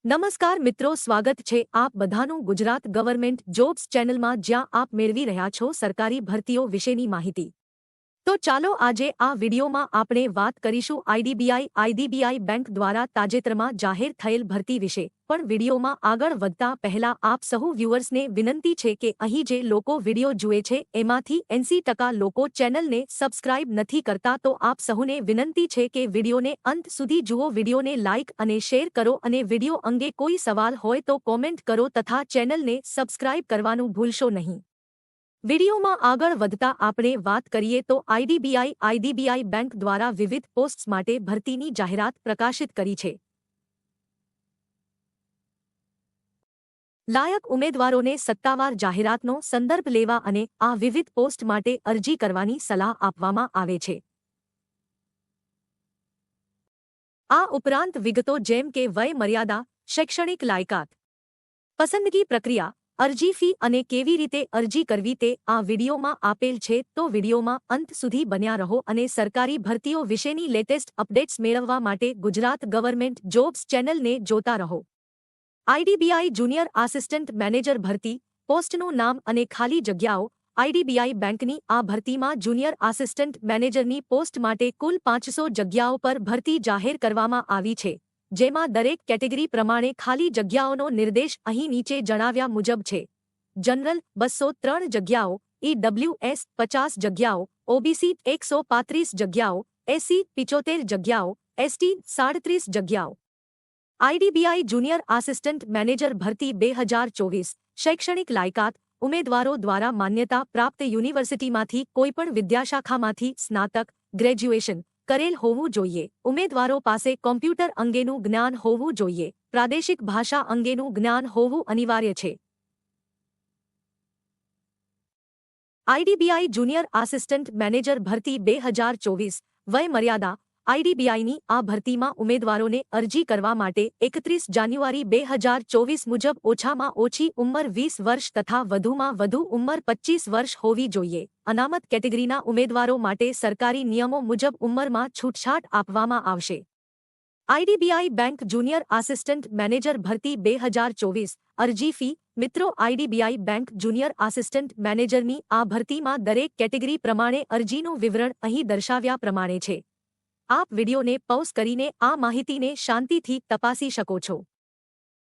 નમસ્કાર મિત્રો, સ્વાગત છે આપ બધાનું ગુજરાત ગવર્મેન્ટ જોબ્સ ચેનલમાં, જ્યાં આપ મેળવી રહ્યા છો સરકારી ભરતીઓ વિશેની માહિતી। તો ચાલો આજે આ વિડીયોમાં આપણે વાત કરીશું આઈડીબીઆઈ બેંક દ્વારા તાજેતરમાં જાહેર થયેલ ભરતી વિશે। પણ વિડીયોમાં આગળ વધતા પહેલા આપ સહુ વ્યુઅર્સને વિનંતી છે કે અહીં જે લોકો વિડીયો જુએ છે એમાંથી 80% લોકો ચેનલને સબસ્ક્રાઇબ નથી કરતા, તો આપ સહુને વિનંતી છે કે વિડીયોને અંત સુધી જુઓ, વિડીયોને લાઇક અને શેર કરો અને વિડીયો અંગે કોઈ સવાલ હોય તો કોમેન્ટ કરો તથા ચેનલને સબસ્ક્રાઇબ કરવાનું ભૂલશો નહીં। વિડીયોમાં આગળ વધતા આપણે વાત કરીએ તો આઈડીબીઆઈ બેંક દ્વારા વિવિધ પોસ્ટ્સ માટે ભરતીની જાહેરાત પ્રકાશિત કરી છે। લાયક ઉમેદવારોને સત્તાવાર જાહેરાતનો સંદર્ભ લેવા અને આ વિવિધ પોસ્ટ માટે અરજી કરવાની સલાહ આપવામાં આવે છે। આ ઉપરાંત વિગતો જેમ કે વય મર્યાદા, શૈક્ષણિક લાયકાત, પસંદગી પ્રક્રિયા, અરજી ફી અને કેવી રીતે અરજી કરવી તે આ વિડીયોમાં આપેલ છે। તો વિડીયોમાં અંત સુધી બન્યા રહો અને સરકારી ભરતીઓ વિશેની લેટેસ્ટ અપડેટ્સ મેળવવા માટે ગુજરાત ગવર્મેન્ટ જોબ્સ ચેનલને જોતા રહો। આઈડીબીઆઈ જુનિયર આસિસ્ટન્ટ મેનેજર ભરતી, પોસ્ટનું નામ અને ખાલી જગ્યાઓ। આઈડીબીઆઈ બેંકની આ ભરતીમાં જુનિયર આસિસ્ટન્ટ મેનેજરની પોસ્ટ માટે કુલ 500 જગ્યાઓ પર ભરતી જાહેર કરવામાં આવી છે, જેમાં દરેક કેટેગરી પ્રમાણે ખાલી જગ્યાઓનો નિર્દેશ અહીં નીચે જણાવ્યા મુજબ છે। જનરલ 203 જગ્યાઓ, ઈડબ્લ્યુએસ 50 જગ્યાઓ, ઓબીસી 135 જગ્યાઓ, એસસી 75 જગ્યાઓ, એસટી 37 જગ્યાઓ। આઈડીબીઆઈ જુનિયર આસિસ્ટન્ટ મેનેજર ભરતી 2024। શૈક્ષણિક લાયકાત, ઉમેદવારો દ્વારા માન્યતા પ્રાપ્ત યુનિવર્સિટીમાંથી કોઈપણ વિદ્યાશાખામાંથી સ્નાતક, ગ્રેજ્યુએશન કરેલ હોવું જોઈએ। ઉમેદવારો પાસે કોમ્પ્યુટર અંગેનું જ્ઞાન હોવું જોઈએ। પ્રાદેશિક ભાષા અંગેનું જ્ઞાન હોવું અનિવાર્ય છે। આઈડીબીઆઈ જુનિયર આસિસ્ટન્ટ મેનેજર ભરતી 2024। વય મર્યાદા, આઈડીબીઆઈની આ ભરતીમાં ઉમેદવારોને અરજી કરવા માટે 31 જાન્યુઆરી 2024 મુજબ ઓછામાં ઓછી ઉંમર 20 વર્ષ તથા વધુમાં વધુ ઉંમર 25 વર્ષ હોવી જોઈએ। અનામત કેટેગરીના ઉમેદવારો માટે સરકારી નિયમો મુજબ ઉંમરમાં છૂટછાટ આપવામાં આવશે। IDBI bank junior assistant manager ભરતી 2024। અરજી ફી। મિત્રો, આઈડીબીઆઈ બેંક જુનિયર આસિસ્ટન્ટ મેનેજરની આ ભરતીમાં દરેક કેટેગરી પ્રમાણે અરજીનું વિવરણ અહીં દર્શાવ્યા પ્રમાણે છે। આપ વિડીયોને પૉઝ કરીને આ માહિતીને શાંતિથી તપાસી શકો છો।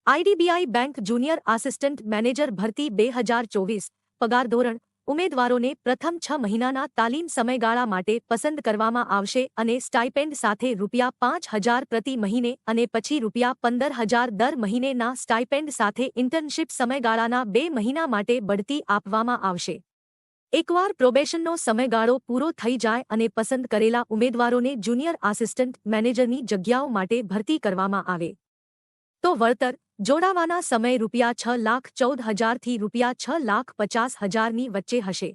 IDBI bank junior assistant manager ભરતી 2024। પગાર ધોરણ, ઉમેદવારોને પ્રથમ 6 મહિનાના તાલીમ સમયગાળા માટે પસંદ કરવામાં આવશે અને સ્ટાઇપેન્ડ સાથે ₹5,000 પ્રતિ મહિને અને પછી ₹15,000 દર મહિનેના સ્ટાઇપેન્ડ સાથે ઇન્ટર્નશીપ સમયગાળાના 2 મહિના માટે બઢતી આપવામાં આવશે। એકવાર પ્રોબેશનનો સમયગાળો પૂરો થઈ જાય અને પસંદ કરેલા ઉમેદવારોને જુનિયર આસિસ્ટન્ટ મેનેજરની જગ્યાઓ માટે ભરતી કરવામાં આવે તો વળતર જોડાવાના સમય ₹6,14,000 થી ₹6,50,000ની વચ્ચે હશે।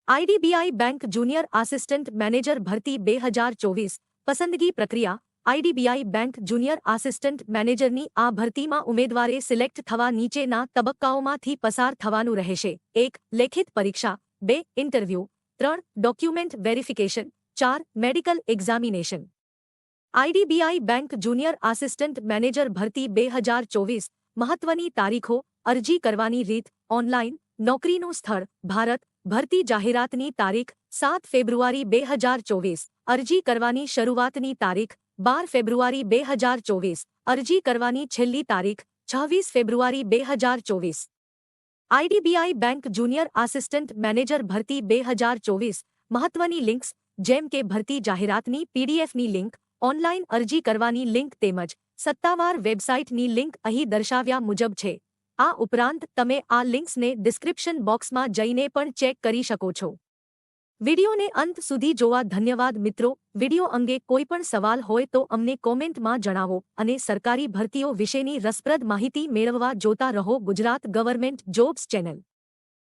IDBI bank junior assistant manager ભરતી 2024। પસંદગી પ્રક્રિયા। આઈડીબીઆઈ બેંક જુનિયર આસિસ્ટન્ટ મેનેજરની આ ભરતીમાં ઉમેદવારે સિલેક્ટ થવા નીચેના તબક્કાઓમાંથી પસાર થવાનું રહેશે। 1. લેખિત પરીક્ષા, 2. Interview, 3. Document verification, 4. Medical examination. IDBI bank junior assistant manager ભરતી 2024। મહત્વની તારીખો, અરજી કરવાની રીત, ઓનલાઈન, નોકરીનું સ્થળ, ભારત। ભરતી જાહેરાતની તારીખ 7 ફેબ્રુઆરી 2024। અરજી કરવાની શરૂઆતની તારીખ 12 ફેબ્રુઆરી 2024। અરજી કરવાની છેલ્લી તારીખ 26 ફેબ્રુઆરી 2024। IDBI bank junior assistant manager ભરતી 2024। મહત્વની લિંક્સ જેમ કે ભરતી જાહેરાતની પીડીએફની લિંક, ઓનલાઈન અરજી કરવાની લિંક તેમજ સત્તાવાર વેબસાઇટની લિંક અહીં દર્શાવ્યા મુજબ છે। આ ઉપરાંત તમે આ લિંક્સને ડિસ્ક્રિપ્શન બોક્સમાં જઈને પણ ચેક કરી શકો છો। વિડીયોને અંત સુધી જોવા ધન્યવાદ મિત્રો। વિડીયો અંગે કોઈ પણ સવાલ હોય તો અમને કોમેન્ટમાં જણાવો અને સરકારી ભરતીઓ વિશેની રસપ્રદ માહિતી મેળવવા જોતા રહો ગુજરાત ગવર્મેન્ટ જોબ્સ ચેનલ।